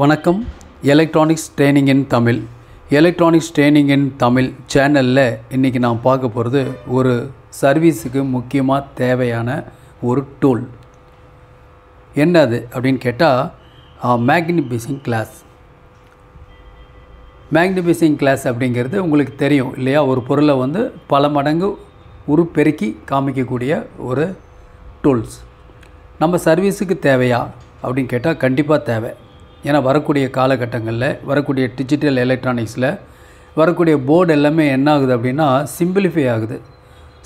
வணக்கம். Electronics training இன் தமிழ் சேனலில் இன்றைக்கி நான் பார்க்க போகிறது ஒரு சர்வீஸுக்கு முக்கியமாக தேவையான ஒரு டூல். என்னது அப்படின்னு கேட்டால் மேக்னிஃபையிங் கிளாஸ் அப்படிங்கிறது உங்களுக்கு தெரியும் இல்லையா? ஒரு பொருளை பல மடங்கு உருப்பெருக்கி காமிக்கக்கூடிய ஒரு டூல்ஸ். நம்ம சர்வீஸுக்கு தேவையா அப்படின்னு கேட்டால் கண்டிப்பாக தேவை. ஏன்னா வரக்கூடிய காலகட்டங்களில் வரக்கூடிய டிஜிட்டல் எலக்ட்ரானிக்ஸில் வரக்கூடிய போர்டு எல்லாமே என்ன ஆகுது அப்படின்னா சிம்பிளிஃபை ஆகுது,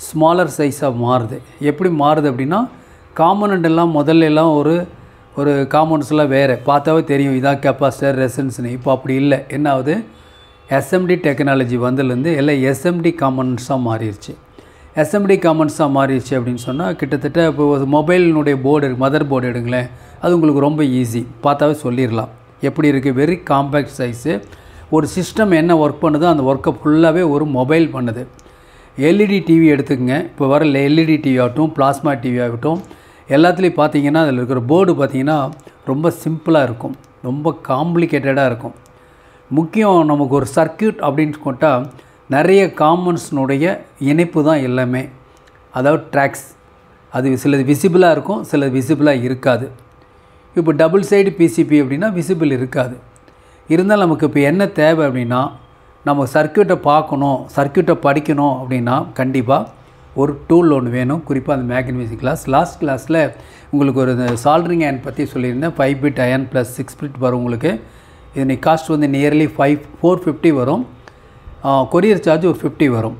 ஸ்மாலர் சைஸாக மாறுது. எப்படி மாறுது அப்படின்னா காம்பனண்ட் எல்லாம் முதல்ல எல்லாம் ஒரு காம்பனண்ட்ஸ்லாம் வேறு பார்த்தாவே தெரியும், இதான் கெப்பாசிட்டர் ரெசன்ஸ்னு. இப்போ அப்படி இல்லை. என்ன ஆகுது, எஸ்எம்டி டெக்னாலஜி வந்ததுலேருந்து எல்லாம் எஸ்எம்டி காம்பனண்ட்ஸாக மாறிடுச்சு. அப்படின்னு சொன்னால் கிட்டத்தட்ட இப்போ மொபைலினுடைய போர்டு மதர் போர்டு எடுங்களேன், அது உங்களுக்கு ரொம்ப ஈஸி, பார்த்தாவே சொல்லிடலாம் எப்படி இருக்குது. Very compact size. ஒரு சிஸ்டம் என்ன ஒர்க் பண்ணுதோ அந்த ஒர்க்கை ஃபுல்லாகவே ஒரு மொபைல் பண்ணுது. எல்இடி டிவி எடுத்துக்கங்க. இப்போ வர எல்இடி டிவி ஆகட்டும், பிளாஸ்மா டிவி ஆகட்டும், எல்லாத்துலேயும் பார்த்தீங்கன்னா அதில் இருக்கிற போர்டு பார்த்திங்கன்னா ரொம்ப சிம்பிளாக இருக்கும், ரொம்ப காம்ப்ளிகேட்டடாக இருக்கும். முக்கியம் நமக்கு ஒரு சர்க்கியூட் அப்படின்னு கொண்டால் நிறைய காம்பனண்ட்ஸ்னுடைய இணைப்பு தான் எல்லாமே. அதாவது ட்ராக்ஸ், அது சிலது விசிபிளாக இருக்கும், சிலது விசிபிளாக இருக்காது. இப்போ டபுள் சைடு பிசிபி அப்படின்னா விசிபிள் இருக்காது. இருந்தாலும் நமக்கு இப்போ என்ன தேவை அப்படின்னா, நம்ம சர்க்கியூட்டை பார்க்கணும், சர்க்கியூட்டை படிக்கணும் அப்படின்னா கண்டிப்பாக ஒரு டூல் ஒன்று வேணும். குறிப்பாக அந்த மேக்னிஃபையிங் கிளாஸ். லாஸ்ட் கிளாஸில் உங்களுக்கு ஒரு சால்ட்ரிங் அயன் பற்றி சொல்லியிருந்தேன். 5 பிட் அயன் ப்ளஸ் 6 பிட் வரும் உங்களுக்கு. இதனை காஸ்ட் நியர்லி 450 வரும். கொரியர் சார்ஜ் ஒரு 50 வரும்.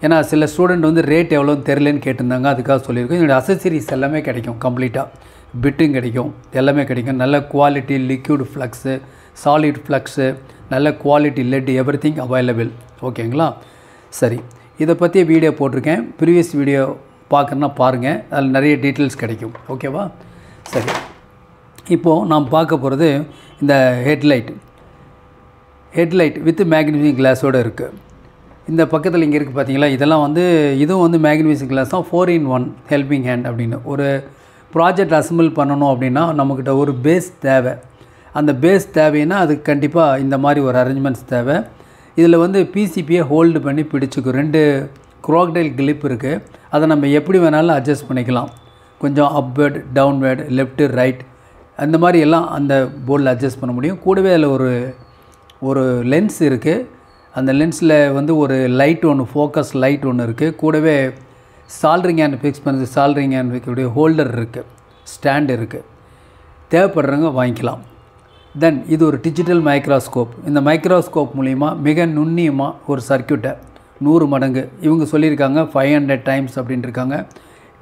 ஏன்னா சில ஸ்டூடெண்ட் ரேட் எவ்வளோன்னு தெரிலன்னு கேட்டிருந்தாங்க, அதுக்காக சொல்லியிருக்கோம். என்னோடய அசசரிஸ் எல்லாமே கிடைக்கும், கம்ப்ளீட்டாக பிட்டும் கிடைக்கும், எல்லாமே கிடைக்கும். நல்ல quality liquid flux, solid flux, நல்ல குவாலிட்டி லெட், எவ்ரிதிங் அவைலபிள். ஓகேங்களா? சரி, இதை பற்றிய வீடியோ போட்டிருக்கேன். ப்ரீவியஸ் வீடியோ பார்க்கணுன்னா பாருங்கள், அதில் நிறைய டீட்டெயில்ஸ் கிடைக்கும். ஓகேவா? சரி, இப்போது நாம் பார்க்க போகிறது இந்த ஹெட்லைட் வித் மேக்னிஃபையிங் கிளாஸோடு இருக்குது. இந்த பக்கத்தில் இங்கே இருக்குது பார்த்தீங்களா? இதெல்லாம் இதுவும் மேக்னிஃபையிங் கிளாஸ் தான். 4-in-1 ஹெல்பிங் ஹேண்ட் அப்படின்னு. ஒரு ப்ராஜெக்ட் அசம்பிள் பண்ணணும் அப்படின்னா நம்மக்கிட்ட ஒரு பேஸ் தேவை. அந்த பேஸ் தேவைன்னா அதுக்கு கண்டிப்பாக இந்த மாதிரி ஒரு அரேஞ்ச்மெண்ட்ஸ் தேவை. இதில் பிசிபியை ஹோல்டு பண்ணி பிடிச்சிக்கும். 2 க்ரோக்கடைல் கிளிப் இருக்குது. அதை நம்ம எப்படி வேணாலும் அட்ஜஸ்ட் பண்ணிக்கலாம். கொஞ்சம் அப்வேர்டு, டவுன்வேர்டு, லெஃப்ட்டு, ரைட், அந்த மாதிரி எல்லாம் அந்த போர்டில் அட்ஜஸ்ட் பண்ண முடியும். கூடவே அதில் ஒரு லென்ஸ் இருக்குது. அந்த லென்ஸில் ஒரு லைட் ஒன்று, ஃபோக்கஸ் லைட் ஒன்று இருக்குது. கூடவே சால்ட்ரிங் ஹேண்ட் ஃபிக்ஸ் பண்ணுறது, சால்ட்ரிங் ஹேண்ட் வைக்கக்கூடிய ஹோல்டர் இருக்குது, ஸ்டாண்ட் இருக்குது. தேவைப்படுறவங்க வாங்கிக்கலாம். தென் இது ஒரு டிஜிட்டல் மைக்ரோஸ்கோப். இந்த மைக்ரோஸ்கோப் மூலிமா மிக நுண்ணியமாக ஒரு சர்க்கியூட்டை 100 மடங்கு, இவங்க சொல்லியிருக்காங்க 500 டைம்ஸ் அப்படின்னு இருக்காங்க.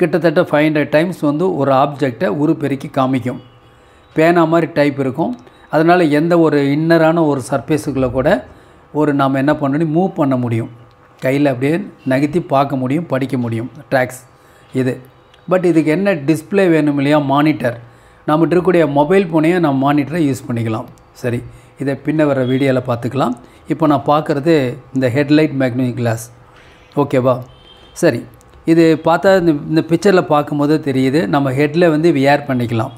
கிட்டத்தட்ட 500 டைம்ஸ் ஒரு ஆப்ஜெக்டை உருப்பெருக்கி காமிக்கும். பேனா மாதிரி டைப் இருக்கும். அதனால் எந்த ஒரு இன்னரான ஒரு சர்ஃபேஸுக்குள்ளே கூட நாம் என்ன பண்ணணும், மூவ் பண்ண முடியும். கையில் அப்படியே நகர்த்தி பார்க்க முடியும், படிக்க முடியும் ட்ராக்ஸ் இது. பட் இதுக்கு என்ன டிஸ்பிளே வேணும் இல்லையா? மானிட்டர். நம்மகிட்ட இருக்கக்கூடிய மொபைல் ஃபோனையே நம்ம மானிட்டரை யூஸ் பண்ணிக்கலாம். சரி, இதை பின்ன வர வீடியோவில் பார்த்துக்கலாம். இப்போ நான் பார்க்குறது இந்த ஹெட்லைட் மேக்னிஃபையிங் கிளாஸ். ஓகேவா? சரி, இது பார்த்தா இந்த பிக்சரில் பார்க்கும்போது தெரியுது, நம்ம ஹெட்டில் வியர் பண்ணிக்கலாம்.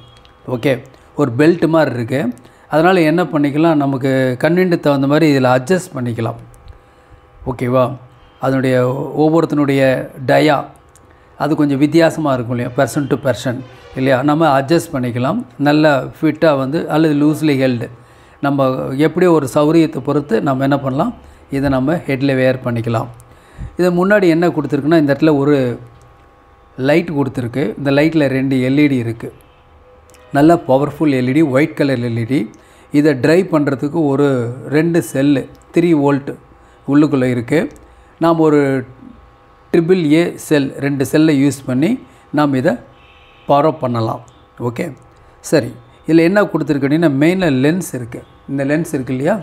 ஓகே, ஒரு பெல்ட் மாதிரி இருக்குது. அதனால் என்ன பண்ணிக்கலாம், நமக்கு கன்வீனியன்ட் தகுந்த மாதிரி இதில் அட்ஜஸ்ட் பண்ணிக்கலாம். ஓகேவா? அதனுடைய ஒவ்வொருத்தனுடைய டயா அது கொஞ்சம் வித்தியாசமாக இருக்கும் இல்லையா, பர்சன் டு பர்சன் இல்லையா? நம்ம அட்ஜஸ்ட் பண்ணிக்கலாம். நல்ல ஃபிட்டாக அல்லது லூஸ்லி ஹெல்டு, நம்ம எப்படி ஒரு சௌரியத்தை பொறுத்து நம்ம என்ன பண்ணலாம், இதை நம்ம ஹெட்டில் வேர் பண்ணிக்கலாம். இது முன்னாடி என்ன கொடுத்துருக்குன்னா, இந்த இடத்துல ஒரு லைட் கொடுத்துருக்கு. இந்த லைட்டில் 2 எல்இடி இருக்குது. நல்ல powerful LED, white colour LED. இதை ட்ரைவ் பண்ணுறதுக்கு ஒரு 2 செல்லு 3 வோல்ட் உள்ளுக்குள்ளே இருக்குது. நாம் ஒரு AAA செல் 2 செல்லை யூஸ் பண்ணி நாம் இதை பவர் பண்ணலாம். ஓகே, சரி, இதில் என்ன கொடுத்துருக்கு அப்படின்னா, மெயினில் லென்ஸ் இருக்குது. இந்த லென்ஸ் இருக்குது இல்லையா?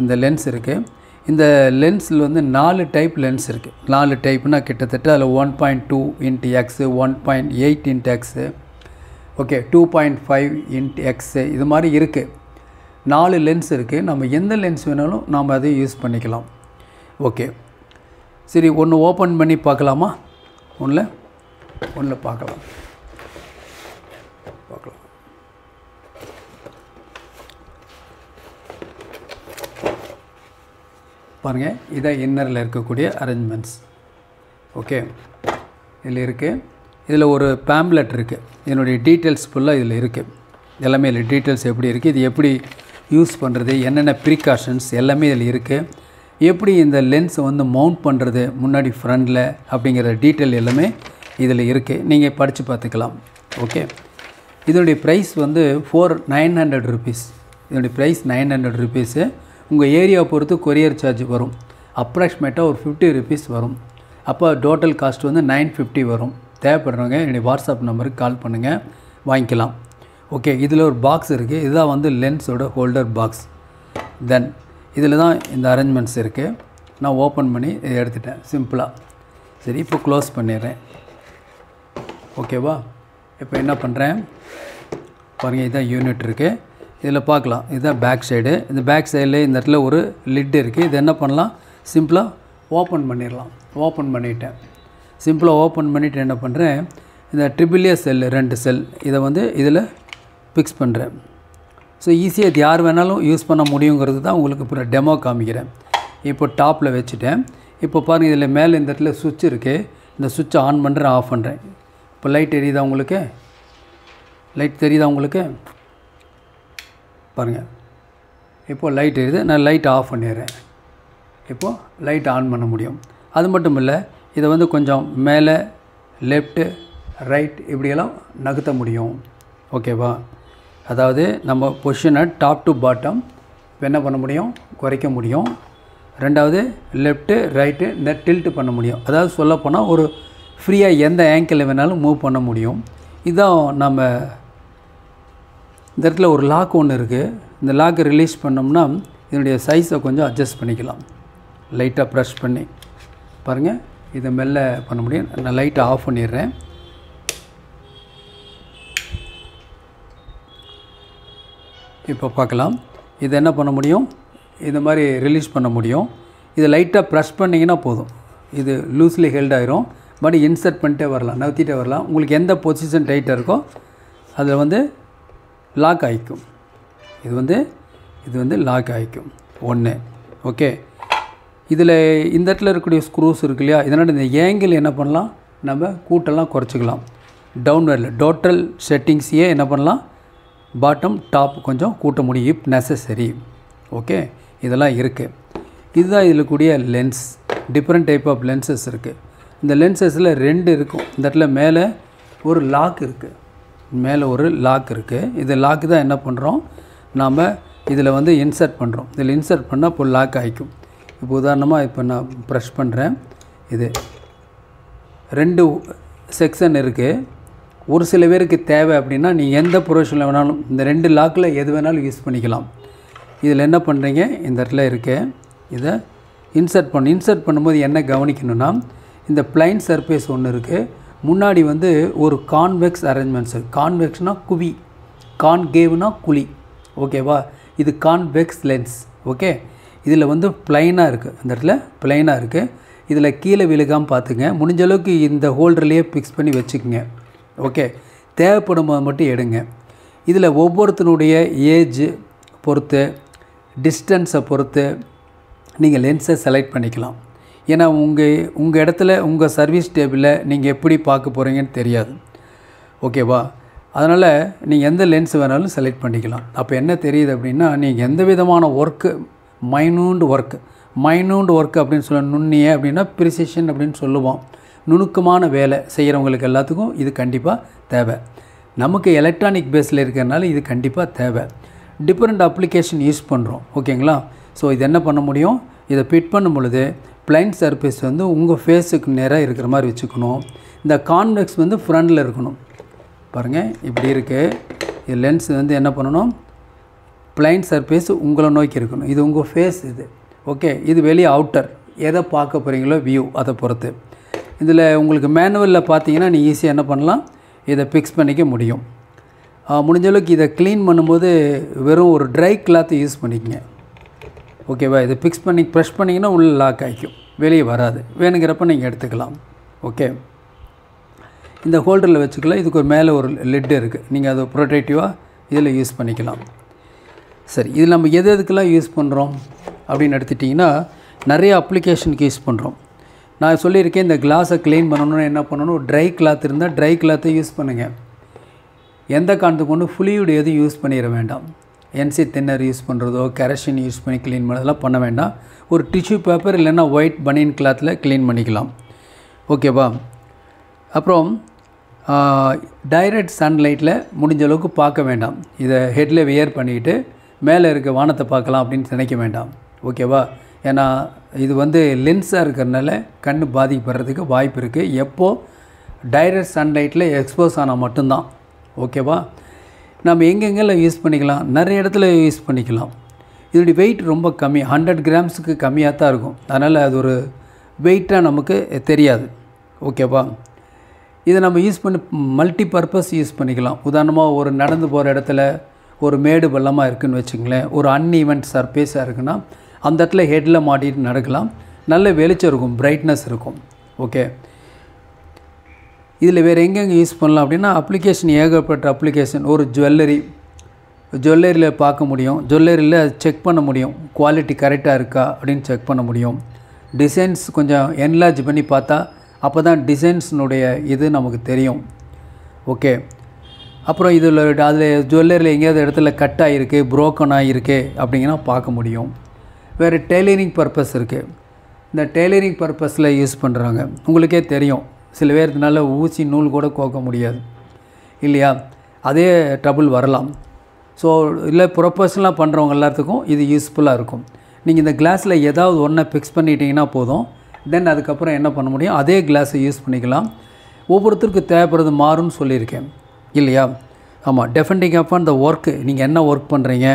இந்த லென்ஸ் இருக்குது. இந்த லென்ஸில் 4 டைப் லென்ஸ் இருக்குது. 4 டைப்னால் கிட்டத்தட்ட அதில் 1.2 x x, 1.8 x x, okay, 2.5 x இது மாதிரி இருக்குது. 4 லென்ஸ் இருக்குது. நம்ம எந்த லென்ஸ் வேணாலும் நாம் அதை யூஸ் பண்ணிக்கலாம். ஓகே, சரி, ஒன்று ஓப்பன் பண்ணி பார்க்கலாமா? ஒன்றில் பார்க்கலாம். பாருங்கள், இதான் இன்னரில் இருக்கக்கூடிய அரேஞ்ச்மெண்ட்ஸ். ஓகே, இதில் இருக்குது. இதில் ஒரு பேம்ப்லெட் இருக்குது. இதனுடைய டீட்டெயில்ஸ் ஃபுல்லாக இதில் இருக்குது. எல்லாமே இதில் டீட்டெயில்ஸ் எப்படி இருக்குது, இது எப்படி யூஸ் பண்ணுறது, என்னென்ன ப்ரிகாஷன்ஸ் எல்லாமே இதில் இருக்குது. எப்படி இந்த லென்ஸை வந்து மவுண்ட் பண்ணுறது முன்னாடி ஃப்ரண்டில் அப்படிங்கிற டீட்டெயில் எல்லாமே இதில் இருக்குது. நீங்கள் படித்து பார்த்துக்கலாம். ஓகே, இதனுடைய ப்ரைஸ் வந்து 900 rupees. இதனுடைய ப்ரைஸ் 900 rupees. உங்கள் ஏரியாவை பொறுத்து கொரியர் சார்ஜ் வரும். அப்ராக்சிமேட்டாக ஒரு 50 rupees வரும். அப்போ டோட்டல் காஸ்ட் வந்து 950 வரும். தேவைப்படுறவங்க என்னுடைய வாட்ஸ்அப் நம்பருக்கு கால் பண்ணுங்கள், வாங்கிக்கலாம். ஓகே, இதில் ஒரு பாக்ஸ் இருக்குது. இதுதான் வந்து லென்ஸோட ஹோல்டர் பாக்ஸ். தென் இதில் தான் இந்த அரேஞ்ச்மெண்ட்ஸ் இருக்குது. நான் ஓப்பன் பண்ணி இதை எடுத்துட்டேன் சிம்பிளாக. சரி, இப்போ க்ளோஸ் பண்ணிடுறேன். ஓகேவா? இப்போ என்ன பண்ணுறேன் பாருங்கள், இதுதான் யூனிட் இருக்குது. இதில் பார்க்கலாம், இதுதான் பேக் சைடு. இந்த பேக் சைடில் இந்த இடத்துல ஒரு லிட் இருக்குது. இது என்ன பண்ணலாம், சிம்பிளாக ஓப்பன் பண்ணிடலாம். ஓப்பன் பண்ணிவிட்டேன். சிம்பிளாக ஓப்பன் பண்ணிவிட்டு என்ன பண்ணுறேன், இந்த AAA செல் 2 செல் இதை வந்து இதில் ஃபிக்ஸ் பண்ணுறேன். ஸோ ஈஸியாக இது யார் வேணாலும் யூஸ் பண்ண முடியுங்கிறது தான் உங்களுக்கு இப்போ டெமோ காமிக்கிறேன். இப்போ டாப்பில் வச்சுட்டேன். இப்போ பாருங்கள், இதில் மேலே இந்த இடத்துல சுவிட்ச் இருக்குது. இந்த சுவிட்சை ஆன் பண்ணுறேன், ஆஃப் பண்ணுறேன். இப்போ லைட் எரியுதா உங்களுக்கு? லைட் தெரியுதா உங்களுக்கு? பாருங்கள், இப்போது லைட் எரியுது. நான் லைட் ஆஃப் பண்ணிடுறேன். இப்போது லைட் ஆன் பண்ண முடியும். அது மட்டும் இல்லை, இதை வந்து கொஞ்சம் மேலே லெஃப்ட்டு ரைட் இப்படியெல்லாம் நகர்த்த முடியும். ஓகேவா? அதாவது நம்ம பொசிஷனை டாப் டு பாட்டம் இப்போ என்ன பண்ண முடியும், குறைக்க முடியும். ரெண்டாவது லெஃப்ட்டு ரைட்டு டில்ட் பண்ண முடியும். அதாவது சொல்லப்போனால் ஒரு ஃப்ரீயாக எந்த ஆங்கிளில் வேணாலும் மூவ் பண்ண முடியும். இதுதான் நம்ம இந்த இடத்துல ஒரு லாக் ஒன்று இருக்குது. இந்த லாக்கை ரிலீஸ் பண்ணோம்னா இதனுடைய சைஸை கொஞ்சம் அட்ஜஸ்ட் பண்ணிக்கலாம். லைட்டாக ப்ரெஷ் பண்ணி பாருங்கள், இதை மெல்ல பண்ண முடியும். நான் லைட்டை ஆஃப் பண்ணிடுறேன். இப்போ பார்க்கலாம், இது என்ன பண்ண முடியும், இந்த மாதிரி ரிலீஸ் பண்ண முடியும். இதை லைட்டாக ப்ரெஷ் பண்ணிங்கன்னா போதும், இது லூஸ்லி ஹெல்ட் ஆகிரும். பட் இன்சர்ட் பண்ணிட்டே வரலாம், நவுத்திட்டே வரலாம். உங்களுக்கு எந்த பொசிஷன் டைட்டாக இருக்கோ அதில் வந்து லாக் ஆகிக்கும். இது வந்து லாக் ஆகிக்கும். ஒன்று. ஓகே, இதில் இந்த இடத்துல இருக்கக்கூடிய ஸ்க்ரூஸ் இருக்கு இல்லையா, இதனால் இந்த ஏங்கிள் என்ன பண்ணலாம், நம்ம கூட்டெல்லாம் குறைச்சிக்கலாம். டவுன்வர்டில் டோட்டல் செட்டிங்ஸையே என்ன பண்ணலாம், பாட்டம் டாப் கொஞ்சம் கூட்ட முடியும் இப் நெசசரி. ஓகே, இதெல்லாம் இருக்குது. இதுதான் இதில் கூடிய lens. Different type of lenses இருக்குது. இந்த லென்சஸில் 2 இருக்கும். இந்த இடத்துல மேலே ஒரு லாக் இருக்குது. மேலே ஒரு லாக் இருக்குது. இது லாக் தான் என்ன பண்ணுறோம், நாம் இதில் வந்து இன்சர்ட் பண்ணுறோம். இதில் இன்சர்ட் பண்ணால் இப்போ லாக் ஆகிக்கும். இப்போ உதாரணமாக இப்போ நான் ப்ரெஷ் பண்ணுறேன். இது 2 செக்ஷன் இருக்குது. ஒரு சில பேருக்கு தேவை அப்படின்னா நீங்கள் எந்த ப்ரொஃபஷனில் வேணாலும் இந்த 2 லாக்கில் எது வேணாலும் யூஸ் பண்ணிக்கலாம். இதில் என்ன பண்ணுறீங்க, இந்த இடத்துல இருக்கு, இதை இன்சர்ட் பண்ணும்போது என்ன கவனிக்கணும்னா, இந்த பிளைன் சர்ஃபேஸ் ஒன்று இருக்குது. முன்னாடி வந்து ஒரு கான்வெக்ஸ் அரேஞ்ச்மெண்ட்ஸு. கான்வெக்ஸ்னால் குவி, கான்கேவ்னா குழி. ஓகேவா? இது கான்வெக்ஸ் லென்ஸ். ஓகே, இதில் வந்து பிளைனாக இருக்குது. இந்த இடத்துல பிளைனாக இருக்குது. இதில் கீழே விழுகாமல் பார்த்துங்க. முடிஞ்ச அளவுக்கு இந்த ஹோல்டர்லேயே ஃபிக்ஸ் பண்ணி வச்சுக்கோங்க. ஓகே, தேவைப்படும் போது மட்டும் எடுங்க. இதில் ஒவ்வொருத்தனுடைய ஏஜ் பொறுத்து, டிஸ்டன்ஸை பொறுத்து நீங்கள் லென்ஸை செலக்ட் பண்ணிக்கலாம். ஏன்னா உங்கள் இடத்துல உங்கள் சர்வீஸ் டேபிளில் நீங்கள் எப்படி பார்க்க போகிறீங்கன்னு தெரியாது. ஓகேவா? அதனால் நீங்கள் எந்த லென்ஸ் வேணாலும் செலக்ட் பண்ணிக்கலாம். அப்போ என்ன தெரியுது அப்படின்னா, நீங்கள் எந்த விதமான ஒர்க்கு, மைனூண்ட் ஒர்க்கு அப்படின்னு சொல்ல, நுண்ணிய அப்படின்னா ப்ரிசிஷன் அப்படின்னு சொல்லுவோம். நுணுக்கமான வேலை செய்கிறவங்களுக்கு எல்லாத்துக்கும் இது கண்டிப்பாக தேவை. நமக்கு எலக்ட்ரானிக் பேஸில் இருக்கிறதுனால இது கண்டிப்பாக தேவை. டிஃப்ரெண்ட் அப்ளிகேஷன் யூஸ் பண்ணுறோம். ஓகேங்களா? ஸோ இது என்ன பண்ண முடியும், இதை ஃபிட் பண்ணும் பொழுது பிளைன் சர்ஃபேஸ் வந்து உங்கள் ஃபேஸுக்கு நேராக இருக்கிற மாதிரி வச்சுக்கணும். இந்த கான்வெக்ஸ் வந்து ஃப்ரண்டில் இருக்கணும். பாருங்கள், இப்படி இருக்குது. இது லென்ஸ் வந்து என்ன பண்ணணும், பிளைன் சர்ஃபேஸ் உங்களை நோக்கி இருக்கணும். இது உங்கள் ஃபேஸ். இது ஓகே. இது வெளியே அவுட்டர், எதை பார்க்க போகிறீங்களோ வியூ, அதை பொறுத்து. இதில் உங்களுக்கு மேனுவலில் பார்த்தீங்கன்னா நீ ஈஸியாக என்ன பண்ணலாம், இதை ஃபிக்ஸ் பண்ணிக்க முடியும். முடிஞ்ச அளவுக்கு இதை க்ளீன் பண்ணும்போது வெறும் ஒரு ட்ரை கிளாத்தை யூஸ் பண்ணிக்கங்க. ஓகேவா? இதை ஃபிக்ஸ் பண்ணி ப்ரெஷ் பண்ணிங்கன்னா உள்ளே லாக் ஆகிக்கும், வெளியே வராது. வேணுங்கிறப்ப நீங்கள் எடுத்துக்கலாம். ஓகே, இந்த ஹோல்டரில் வச்சுக்கலாம். இதுக்கு ஒரு மேலே ஒரு லிட் இருக்குது. நீங்கள் அதை ப்ரொடெக்டிவாக இதில் யூஸ் பண்ணிக்கலாம். சரி, இதில் நம்ம எதுக்கெல்லாம் யூஸ் பண்ணுறோம் அப்படின்னு எடுத்துட்டிங்கன்னா, நிறைய அப்ளிகேஷனுக்கு யூஸ் பண்ணுறோம். நான் சொல்லியிருக்கேன், இந்த கிளாஸை க்ளீன் பண்ணணும்னு என்ன பண்ணணும், ட்ரை கிளாத் இருந்தால் ட்ரை கிளாத்தை யூஸ் பண்ணுங்கள். எந்த காரணத்துக்கு கொண்டு ஃப்ளூயிட் எதுவும் யூஸ் பண்ணிட வேண்டாம். என்சி தின்னர் யூஸ் பண்ணுறதோ கெரசின் யூஸ் பண்ணி க்ளீன் பண்ணுறதெல்லாம் பண்ண வேண்டாம். ஒரு டிஷ்யூ பேப்பர் இல்லைன்னா ஒயிட் பனியன் கிளாத்தில் க்ளீன் பண்ணிக்கலாம். ஓகேவா? அப்புறம் டைரக்ட் சன்லைட்டில் முடிஞ்ச அளவுக்கு பார்க்க வேண்டாம். இதை ஹெட்டில் வியர் பண்ணிக்கிட்டு மேலே இருக்க வானத்தை பார்க்கலாம் அப்படின்னு நினைக்க வேண்டாம். ஓகேவா? ஏன்னா இது வந்து லென்ஸாக இருக்கிறதுனால கண் பாதிக்கப்படுறதுக்கு வாய்ப்பு இருக்குது. எப்போது டைரக்ட் சன்லைட்டில் எக்ஸ்போஸ் ஆனால் மட்டும்தான். ஓகேவா? நம்ம எங்கெங்கெல்லாம் யூஸ் பண்ணிக்கலாம், நிறைய இடத்துல யூஸ் பண்ணிக்கலாம். இதோடைய வெயிட் ரொம்ப கம்மி, 100 கிராம்ஸுக்கு கம்மியாக தான் இருக்கும். அதனால் அது ஒரு வெயிட்டாக நமக்கு தெரியாது. ஓகேவா? இதை நம்ம யூஸ் பண்ணி மல்டி பர்பஸ் யூஸ் பண்ணிக்கலாம். உதாரணமாக ஒரு நடந்து போகிற இடத்துல ஒரு மேடு பள்ளமாக இருக்குதுன்னு வச்சுங்களேன், ஒரு அன்ஈவென்ட் சர்ஃபேஸாக இருக்குன்னா அந்த இடத்துல ஹெட்டில் மாட்டிட்டு நடக்கலாம். நல்ல வெளிச்சம் இருக்கும், பிரைட்னஸ் இருக்கும். ஓகே, இதில் வேறு எங்கெங்கே யூஸ் பண்ணலாம் அப்படின்னா, அப்ளிகேஷன் ஏகப்பட்ட அப்ளிகேஷன். ஒரு ஜுவல்லரியில் பார்க்க முடியும், ஜுவல்லரியில் செக் பண்ண முடியும், குவாலிட்டி கரெக்டாக இருக்கா அப்படின்னு செக் பண்ண முடியும். டிசைன்ஸ் கொஞ்சம் என்லார்ஜ் பண்ணி பார்த்தா அப்போ தான் டிசைன்ஸினுடைய இது நமக்கு தெரியும். ஓகே, அப்புறம் இதில் அதில் ஜுவல்லரியில் எங்கேயாவது இடத்துல கட் ஆகிருக்கு, ப்ரோக்கன் ஆகிருக்கு அப்படிங்கன்னா பார்க்க முடியும். வேறு டெய்லரிங் பர்பஸ் இருக்குது. இந்த டெய்லரிங் பர்பஸில் யூஸ் பண்ணுறாங்க. உங்களுக்கே தெரியும், சில பேர்னால ஊசி நூல் கூட கோக்க முடியாது இல்லையா? அதே ட்ரபுள் வரலாம். ஸோ இல்லை ப்ரொஃபஷனலாக பண்ணுறவங்க எல்லாத்துக்கும் இது யூஸ்ஃபுல்லாக இருக்கும். நீங்கள் இந்த கிளாஸில் ஏதாவது ஒன்றை ஃபிக்ஸ் பண்ணிட்டீங்கன்னா போதும். தென் அதுக்கப்புறம் என்ன பண்ண முடியும், அதே கிளாஸை யூஸ் பண்ணிக்கலாம். ஒவ்வொருத்தருக்கு தேவைப்படுறது மாறும்னு சொல்லியிருக்கேன் இல்லையா? ஆமாம், டெஃபெண்டிங் அப்பான் த ஒர்க்கு, நீங்கள் என்ன ஒர்க் பண்ணுறீங்க,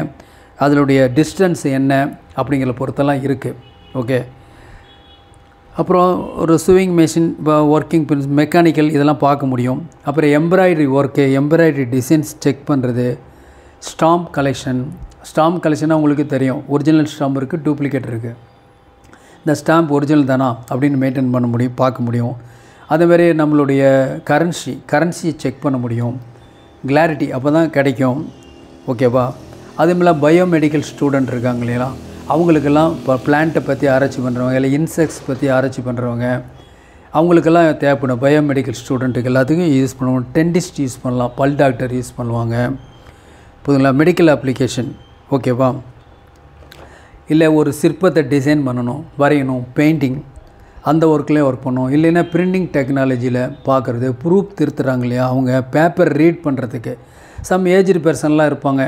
அதனுடைய டிஸ்டன்ஸ் என்ன அப்படிங்கிற பொறுத்தெல்லாம் இருக்குது. ஓகே, அப்புறம் ஒரு swing machine, working pins, mechanical இதெல்லாம் பார்க்க முடியும். அப்புறம் embroidery work, embroidery designs check பண்ணுறது, ஸ்டாம்ப் கலெக்ஷனாக உங்களுக்கு தெரியும். ஒரிஜினல் ஸ்டாம்ப் இருக்குது, டூப்ளிகேட் இருக்குது. இந்த ஸ்டாம்ப் ஒரிஜினல் தானா அப்படின்னு மெயின்டைன் பண்ண முடியும், பார்க்க முடியும். அதேமாதிரி நம்மளுடைய கரன்சியை செக் பண்ண முடியும். கிளாரிட்டி அப்போ தான் கிடைக்கும். ஓகேவா? அதேமாதிரி பயோமெடிக்கல் ஸ்டூடெண்ட் இருக்காங்க இல்லையா, அவங்களுக்கெல்லாம் இப்போ பிளான்ட்டை பற்றி ஆராய்ச்சி பண்ணுறவங்க, இல்லை இன்செக்ட்ஸ் பற்றி ஆராய்ச்சி பண்ணுறவங்க, அவங்களுக்கெல்லாம் தேவைப்படும். பயோமெடிக்கல் ஸ்டூடெண்ட்டுக்கு எல்லாத்துக்கும் யூஸ் பண்ணுவோம். டென்டிஸ்ட் யூஸ் பண்ணலாம், பல் டாக்டர் யூஸ் பண்ணுவாங்க. புதுங்களா? Medical application. ஓகேவா? இல்லை ஒரு சிற்பத்தை டிசைன் பண்ணணும், வரையணும், பெயிண்டிங் அந்த ஒர்க்லேயே ஒர்க் பண்ணணும். இல்லைன்னா பிரிண்டிங் டெக்னாலஜியில் பார்க்குறது, ப்ரூஃப் திருத்துறாங்க இல்லையா, அவங்க பேப்பர் ரீட் பண்ணுறதுக்கு சம் ஏஜ்டு பர்சன்லாம் இருப்பாங்க,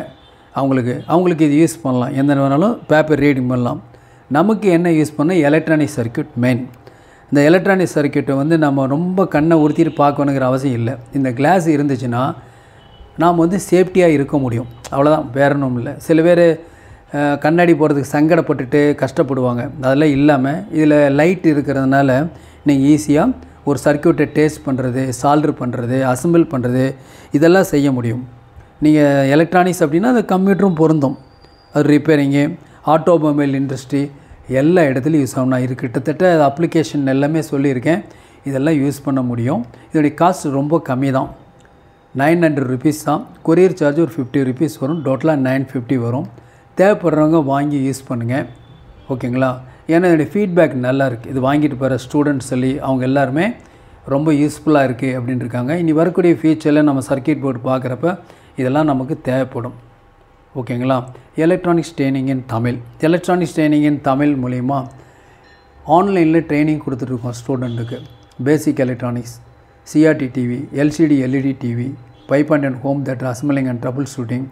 அவங்களுக்கு இது யூஸ் பண்ணலாம். எந்த வேணாலும் பேப்பர் ரீடிங் பண்ணலாம். நமக்கு என்ன யூஸ் பண்ண, எலக்ட்ரானிக் சர்க்யூட் மெயின். இந்த எலக்ட்ரானிக் சர்க்யூட்டை வந்து நம்ம ரொம்ப கண்ணை உறுத்திட்டு பார்க்கணுங்கிற அவசியம் இல்லை. இந்த கிளாஸ் இருந்துச்சுன்னா நாம் வந்து சேஃப்டியாக இருக்க முடியும், அவ்வளோதான், வேறு ஒன்றும் இல்லை. சில பேர் கண்ணாடி போடுறதுக்கு சங்கடப்பட்டுட்டு கஷ்டப்படுவாங்க. அதெல்லாம் இல்லாமல் இதில் லைட் இருக்கிறதுனால நீங்கள் ஈஸியாக ஒரு சர்க்யூட்டை டேஸ்ட் பண்ணுறது, சால்டர் பண்ணுறது, அசம்பிள் பண்ணுறது இதெல்லாம் செய்ய முடியும். நீங்கள் எலக்ட்ரானிக்ஸ் அப்படின்னா அது கம்ப்யூட்டரும் பொருந்தும். அது ரிப்பேரிங்கு, ஆட்டோமொபைல் இண்டஸ்ட்ரி எல்லா இடத்துலையும் யூஸ் ஆகும். நான் இது கிட்டத்தட்ட அப்ளிகேஷன் எல்லாமே சொல்லியிருக்கேன். இதெல்லாம் யூஸ் பண்ண முடியும். இதோடைய காஸ்ட் ரொம்ப கம்மி தான், 900 ருபீஸ் தான். கொரியர் சார்ஜ் ஒரு 50 ருபீஸ் வரும். டோட்டலாக 950 வரும். தேவைப்படுறவங்க வாங்கி யூஸ் பண்ணுங்கள். ஓகேங்களா? ஏன்னா என்னுடைய ஃபீட்பேக் நல்லா இருக்குது. இது வாங்கிட்டு போகிற ஸ்டூடெண்ட்ஸ் சொல்லி அவங்க எல்லாருமே ரொம்ப யூஸ்ஃபுல்லாக இருக்குது அப்படின்னு இருக்காங்க. இனி வரக்கூடிய ஃபியூச்சரில் நம்ம சர்க்யூட் போர்டு பார்க்குறப்ப இதெல்லாம் நமக்கு தேவைப்படும். ஓகேங்களா? எலக்ட்ரானிக்ஸ் ட்ரைனிங் இன் தமிழ் மூலிமா ஆன்லைனில் ட்ரைனிங் கொடுத்துட்ருக்கோம் ஸ்டூடெண்ட்டுக்கு. Basic electronics, CRT TV, LCD LED TV, pipe and home theatre assembling and troubleshooting,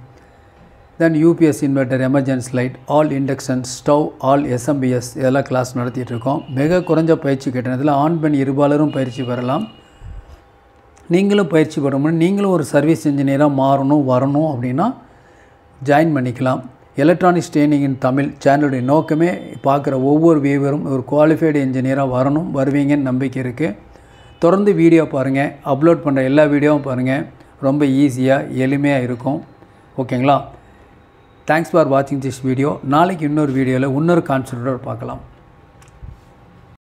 then UPS inverter, emergency light, all induction stove, all SMPS இதெல்லாம் கிளாஸ் நடத்திட்டுருக்கோம். மிக குறைஞ்ச பயிற்சி கட்டணத்தில் ஆண் பெண் இருபாலரும் பயிற்சி பெறலாம். நீங்களும் பயிற்சி பெற முடியும். நீங்களும் ஒரு சர்வீஸ் இன்ஜினியராக வரணும் அப்படின்னா ஜாயின் பண்ணிக்கலாம். எலக்ட்ரானிக்ஸ் ட்ரைனிங் இன் தமிழ் சேனலுடைய நோக்கமே பார்க்குற ஒவ்வொரு வியூவரும் ஒரு குவாலிஃபைடு இன்ஜினியராக வருவீங்கன்னு நம்பிக்கை இருக்குது. தொடர்ந்து வீடியோ பாருங்கள், அப்லோட் பண்ணுற எல்லா வீடியோவும் பாருங்கள். ரொம்ப ஈஸியாக எளிமையாக இருக்கும். ஓகேங்களா? தேங்க்ஸ் ஃபார் வாட்சிங் திஸ் வீடியோ. நாளைக்கு இன்னொரு வீடியோவில் இன்னொரு கான்செப்டோடு பார்க்கலாம்.